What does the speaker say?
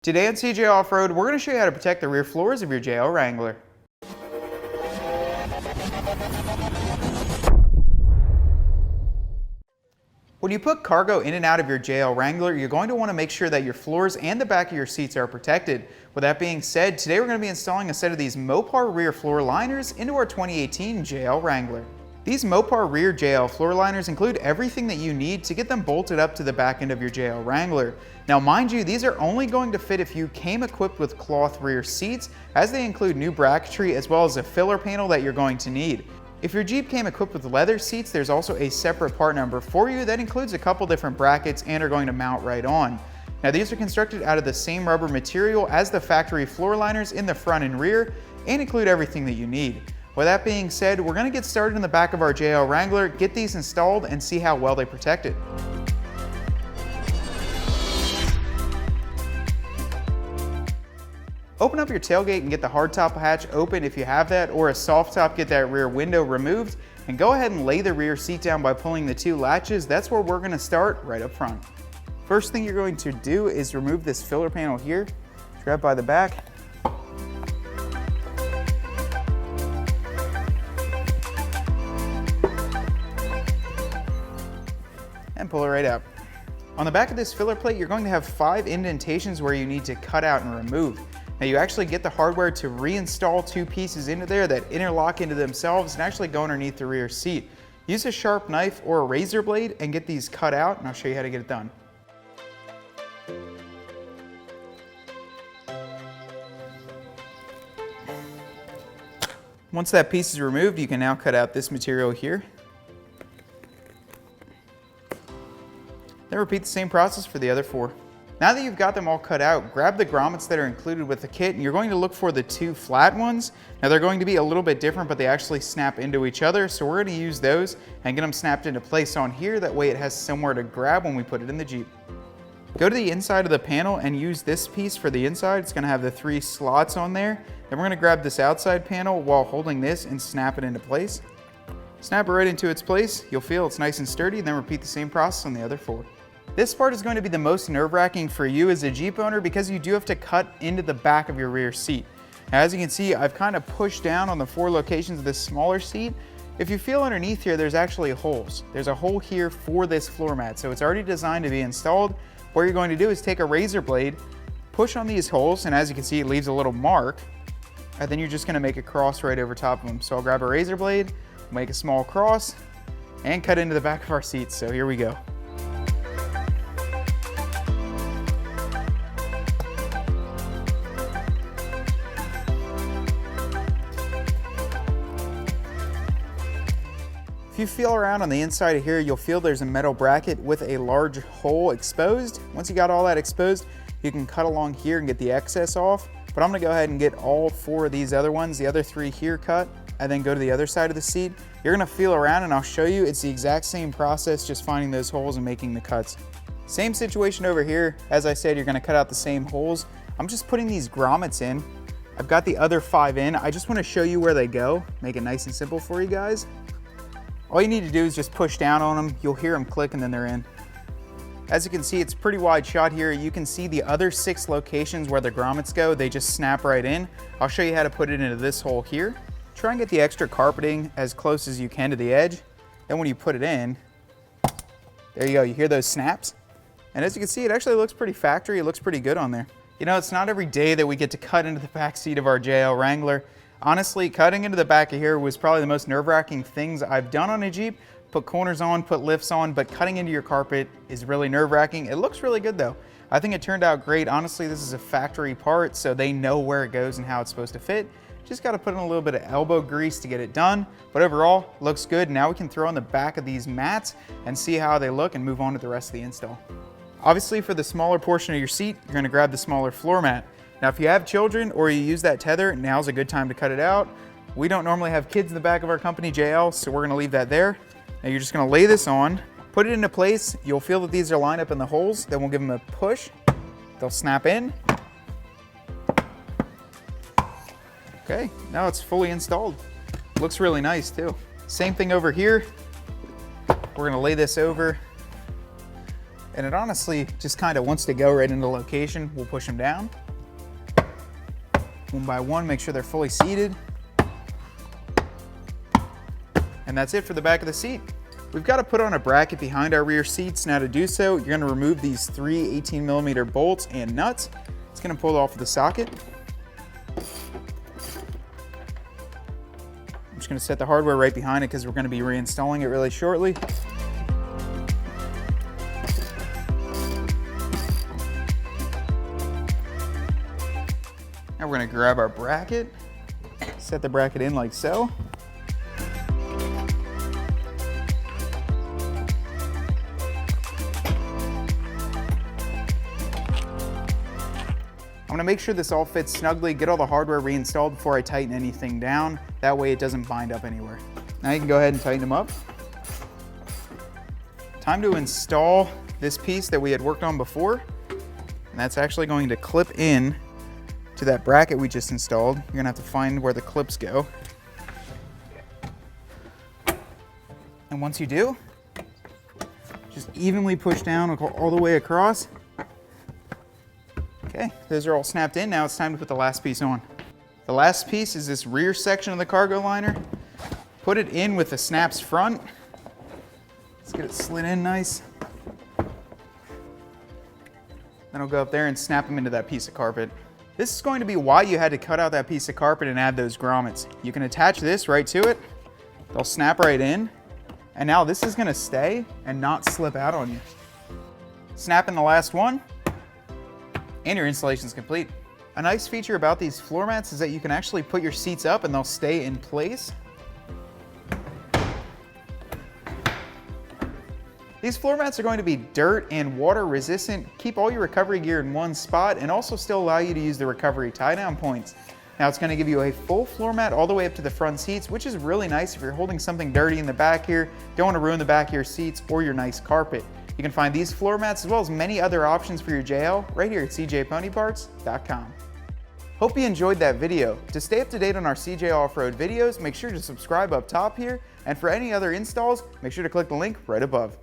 Today on CJ Off-Road, we're going to show you how to protect the rear floors of your JL Wrangler. When you put cargo in and out of your JL Wrangler, you're going to want to make sure that your floors and the back of your seats are protected. With that being said, today we're going to be installing a set of these Mopar rear floor liners into our 2018 JL Wrangler. These Mopar rear JL floor liners include everything that you need to get them bolted up to the back end of your JL Wrangler. Now mind you, these are only going to fit if you came equipped with cloth rear seats, as they include new bracketry as well as a filler panel that you're going to need. If your Jeep came equipped with leather seats, there's also a separate part number for you that includes a couple different brackets and are going to mount right on. Now these are constructed out of the same rubber material as the factory floor liners in the front and rear and include everything that you need. With that being said, we're going to get started in the back of our JL Wrangler, get these installed, and see how well they protect it. Open up your tailgate and get the hardtop hatch open if you have that, or a soft top, get that rear window removed, and go ahead and lay the rear seat down by pulling the two latches. That's where we're going to start, right up front. First thing you're going to do is remove this filler panel here, grab by the back, and pull it right out. On the back of this filler plate, you're going to have 5 indentations where you need to cut out and remove. Now you actually get the hardware to reinstall 2 pieces into there that interlock into themselves and actually go underneath the rear seat. Use a sharp knife or a razor blade and get these cut out, and I'll show you how to get it done. Once that piece is removed, you can now cut out this material here. Then repeat the same process for the other 4. Now that you've got them all cut out, grab the grommets that are included with the kit, and you're going to look for the 2 flat ones. Now they're going to be a little bit different, but they actually snap into each other, so we're going to use those and get them snapped into place on here. That way it has somewhere to grab when we put it in the Jeep. Go to the inside of the panel and use this piece for the inside. It's going to have the 3 slots on there. Then we're going to grab this outside panel while holding this and snap it into place. Snap it right into its place. You'll feel it's nice and sturdy, then repeat the same process on the other 4. This part is going to be the most nerve-wracking for you as a Jeep owner because you do have to cut into the back of your rear seat. Now, as you can see, I've kind of pushed down on the 4 locations of this smaller seat. If you feel underneath here, there's actually holes. There's a hole here for this floor mat, so it's already designed to be installed. What you're going to do is take a razor blade, push on these holes, and as you can see, it leaves a little mark, and then you're just going to make a cross right over top of them. So I'll grab a razor blade, make a small cross, and cut into the back of our seats. So here we go. If you feel around on the inside of here, you'll feel there's a metal bracket with a large hole exposed. Once you got all that exposed, you can cut along here and get the excess off. But I'm gonna go ahead and get all 4 of these other ones, the other 3 here cut, and then go to the other side of the seat. You're gonna feel around and I'll show you. It's the exact same process, just finding those holes and making the cuts. Same situation over here. As I said, you're gonna cut out the same holes. I'm just putting these grommets in. I've got the other 5 in. I just wanna show you where they go, make it nice and simple for you guys. All you need to do is just push down on them. You'll hear them click and then they're in. As you can see, it's a pretty wide shot here. You can see the other 6 locations where the grommets go. They just snap right in. I'll show you how to put it into this hole here. Try and get the extra carpeting as close as you can to the edge. Then when you put it in, there you go. You hear those snaps? And as you can see, it actually looks pretty factory. It looks pretty good on there. You know, it's not every day that we get to cut into the back seat of our JL Wrangler. Honestly, cutting into the back of here was probably the most nerve-wracking things I've done on a Jeep. Put corners on, put lifts on, but cutting into your carpet is really nerve-wracking. It looks really good though. I think it turned out great. Honestly, this is a factory part, so they know where it goes and how it's supposed to fit. Just got to put in a little bit of elbow grease to get it done, but overall, looks good. Now we can throw on the back of these mats and see how they look and move on to the rest of the install. Obviously, for the smaller portion of your seat, you're going to grab the smaller floor mat. Now, if you have children or you use that tether, now's a good time to cut it out. We don't normally have kids in the back of our company, JL, so we're gonna leave that there. Now you're just gonna lay this on, put it into place. You'll feel that these are lined up in the holes. Then we'll give them a push. They'll snap in. Okay, now it's fully installed. Looks really nice too. Same thing over here. We're gonna lay this over And it honestly just kind of wants to go right into location. We'll push them down. One by one, make sure they're fully seated. And that's it for the back of the seat. We've got to put on a bracket behind our rear seats. Now to do so, you're going to remove these 3 18mm bolts and nuts. It's going to pull off the socket. I'm just going to set the hardware right behind it because we're going to be reinstalling it really shortly. Now we're going to grab our bracket, set the bracket in like so. I'm gonna make sure this all fits snugly, get all the hardware reinstalled before I tighten anything down. That way it doesn't bind up anywhere. Now you can go ahead and tighten them up. Time to install this piece that we had worked on before. And that's actually going to clip in to that bracket we just installed. You're gonna have to find where the clips go. And once you do, just evenly push down all the way across. Okay, those are all snapped in. Now it's time to put the last piece on. The last piece is this rear section of the cargo liner. Put it in with the snaps front. Let's get it slid in nice. Then I'll go up there and snap them into that piece of carpet. This is going to be why you had to cut out that piece of carpet and add those grommets. You can attach this right to it. They'll snap right in. And now this is gonna stay and not slip out on you. Snap in the last one. And your installation is complete. A nice feature about these floor mats is that you can actually put your seats up and they'll stay in place. These floor mats are going to be dirt and water resistant, keep all your recovery gear in one spot, and also still allow you to use the recovery tie down points. Now it's going to give you a full floor mat all the way up to the front seats, which is really nice if you're holding something dirty in the back here, don't want to ruin the back of your seats or your nice carpet. You can find these floor mats as well as many other options for your JL right here at cjponyparts.com. Hope you enjoyed that video. To stay up to date on our CJ Off-Road videos, make sure to subscribe up top here, and for any other installs, make sure to click the link right above.